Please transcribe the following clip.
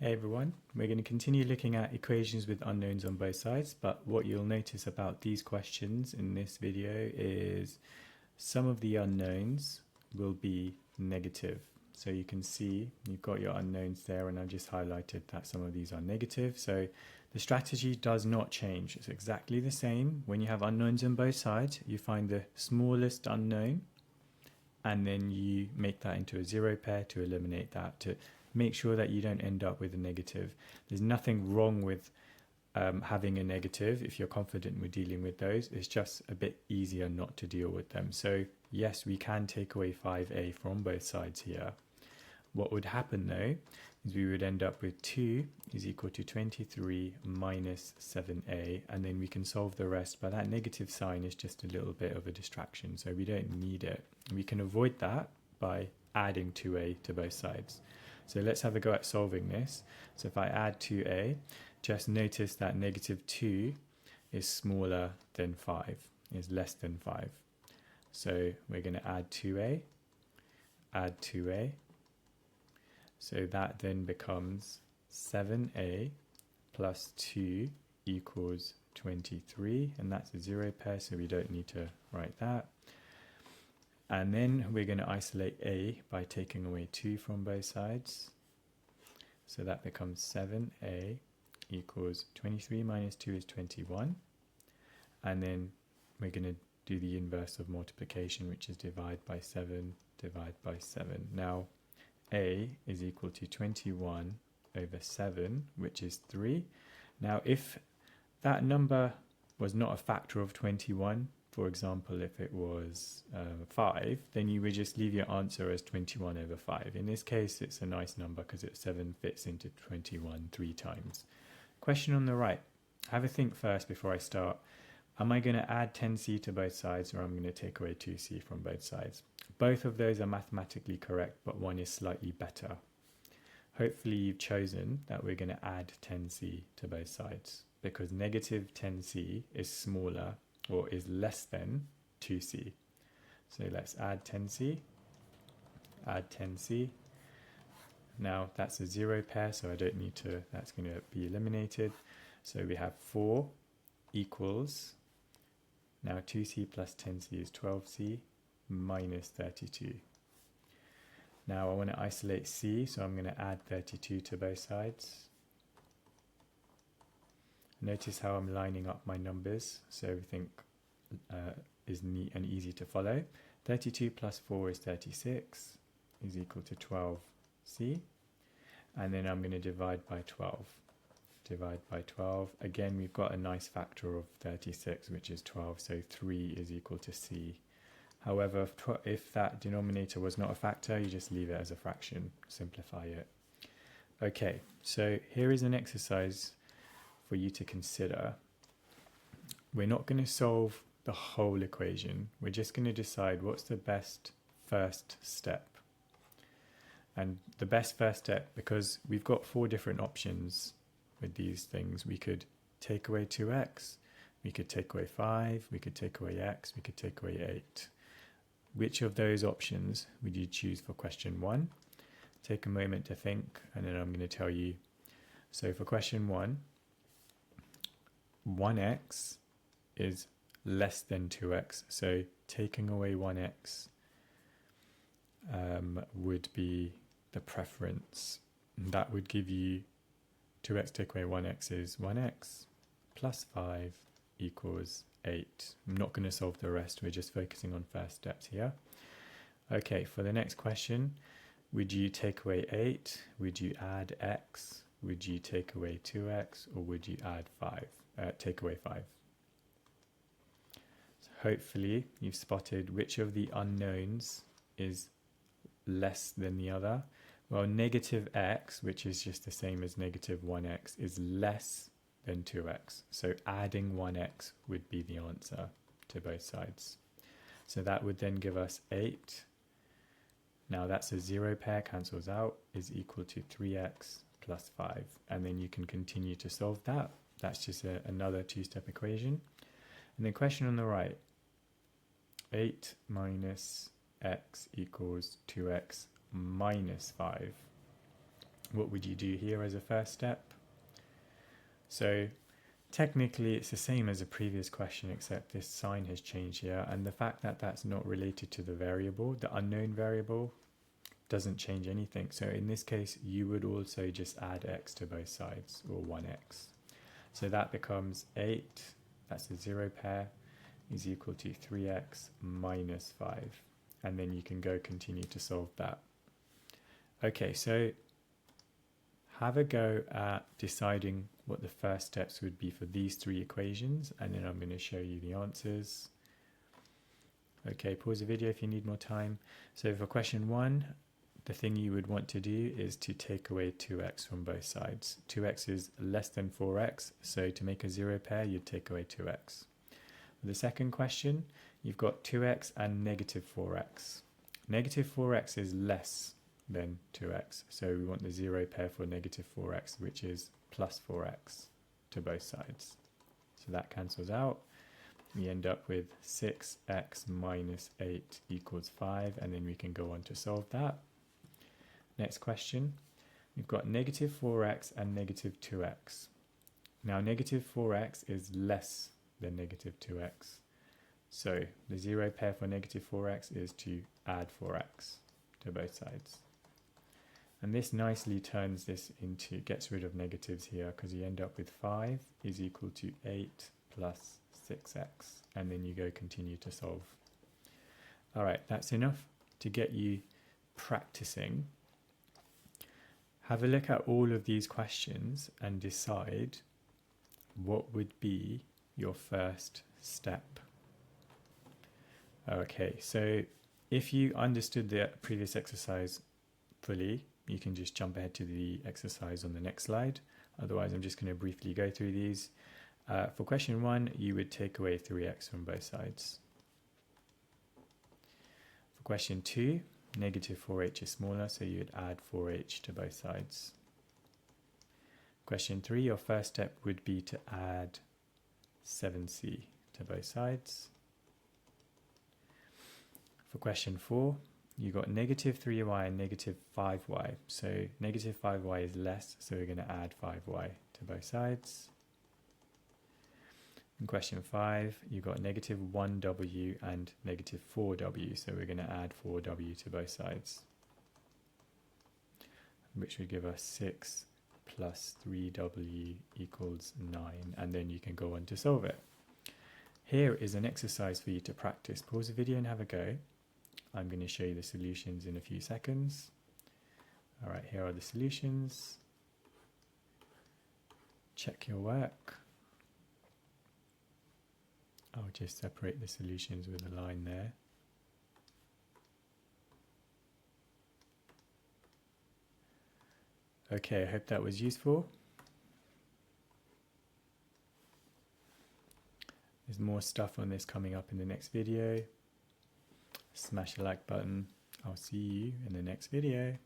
Hey everyone, we're going to continue looking at equations with unknowns on both sides, but what you'll notice about these questions in this video is some of the unknowns will be negative. So you can see you've got your unknowns there, and I've just highlighted that some of these are negative. So the strategy does not change. It's exactly the same. When you have unknowns on both sides, you find the smallest unknown and then you make that into a zero pair to eliminate that, to make sure that you don't end up with a negative. There's nothing wrong with having a negative if you're confident with dealing with those. It's just a bit easier not to deal with them. So yes, we can take away 5a from both sides here. What would happen though is we would end up with 2 is equal to 23 minus 7a, and then we can solve the rest, but that negative sign is just a little bit of a distraction, so we don't need it. We can avoid that by adding 2a to both sides. So let's have a go at solving this. So if I add 2a, just notice that negative 2 is smaller than 5, is less than 5. So we're going to add 2a, add 2a. So that then becomes 7a plus 2 equals 23, and that's a zero pair, so we don't need to write that. And then we're going to isolate a by taking away 2 from both sides. So that becomes 7a equals 23 minus 2 is 21. And then we're going to do the inverse of multiplication, which is divide by 7, divide by 7. Now, a is equal to 21 over 7, which is 3. Now, if that number was not a factor of 21, for example, if it was 5, then you would just leave your answer as 21 over 5. In this case, it's a nice number because 7 fits into 21 3 times. Question on the right. Have a think first before I start. Am I going to add 10c to both sides, or am I going to take away 2c from both sides? Both of those are mathematically correct, but one is slightly better. Hopefully you've chosen that we're going to add 10c to both sides, because negative 10c is smaller or is less than 2c. So let's add 10c, add 10c. Now that's a zero pair, so I don't need to, that's going to be eliminated. So we have 4 equals, now 2c plus 10c is 12c minus 32. Now I want to isolate c, so I'm going to add 32 to both sides. Notice how I'm lining up my numbers so everything is neat and easy to follow. 32 plus 4 is 36, is equal to 12c. And then I'm going to divide by 12. Divide by 12. Again, we've got a nice factor of 36, which is 12, so 3 is equal to c. However, if that denominator was not a factor, you just leave it as a fraction, simplify it. Okay, so here is an exercise for you to consider. We're not going to solve the whole equation. We're just going to decide what's the best first step. And the best first step, because we've got 4 different options with these things. We could take away 2x, we could take away 5, we could take away x, we could take away 8. Which of those options would you choose for question 1? Take a moment to think, and then I'm going to tell you. So for question 1, 1x is less than 2x, so taking away 1x would be the preference. That would give you 2x take away 1x is 1x plus 5 equals 8. I'm not going to solve the rest, we're just focusing on first steps here. Okay, for the next question, would you take away 8? Would you add x? Would you take away 2x? Or would you add 5? Take away 5. So hopefully you've spotted which of the unknowns is less than the other. Well, negative x, which is just the same as negative 1x, is less than 2x. So adding 1x would be the answer to both sides. So that would then give us 8. Now that's a zero pair, cancels out, is equal to 3x plus 5. And then you can continue to solve that. That's just another 2-step equation. And the question on the right, 8 minus x equals 2x minus 5. what would you do here as a first step? So technically it's the same as a previous question, except this sign has changed here, and the fact that that's not related to the variable, the unknown variable, doesn't change anything. So in this case you would also just add x to both sides, or 1x. So that becomes 8, that's a 0 pair, is equal to 3x minus 5. And then you can go continue to solve that. Okay, so have a go at deciding what the first steps would be for these three equations, and then I'm going to show you the answers. Okay, pause the video if you need more time. So for question 1, the thing you would want to do is to take away 2x from both sides. 2x is less than 4x, so to make a 0 pair, you'd take away 2x. For the second question, you've got 2x and negative 4x. Negative 4x is less than 2x, so we want the 0 pair for negative 4x, which is plus 4x to both sides. So that cancels out. We end up with 6x minus 8 equals 5, and then we can go on to solve that. Next question, we've got negative 4x and negative 2x. Now negative 4x is less than negative 2x. So the 0 pair for negative 4x is to add 4x to both sides. And this nicely turns this into, gets rid of negatives here, because you end up with 5 is equal to 8 plus 6x. And then you go continue to solve. Alright, that's enough to get you practicing. Have a look at all of these questions and decide what would be your first step. Okay, so if you understood the previous exercise fully, you can just jump ahead to the exercise on the next slide. Otherwise, I'm just going to briefly go through these. For question 1, you would take away 3x from both sides. For question 2, negative 4h is smaller, so you would add 4h to both sides. Question 3, your first step would be to add 7c to both sides. For question 4, you got negative 3y and negative 5y. So negative 5y is less, so we're going to add 5y to both sides. In question 5, you got negative 1w and negative 4w, so we're going to add 4w to both sides, which would give us 6 plus 3w equals 9, and then you can go on to solve it. Here is an exercise for you to practice. Pause the video and have a go. I'm going to show you the solutions in a few seconds. Alright, here are the solutions. Check your work. I'll just separate the solutions with a line there. Okay, I hope that was useful. There's more stuff on this coming up in the next video. Smash the like button. I'll see you in the next video.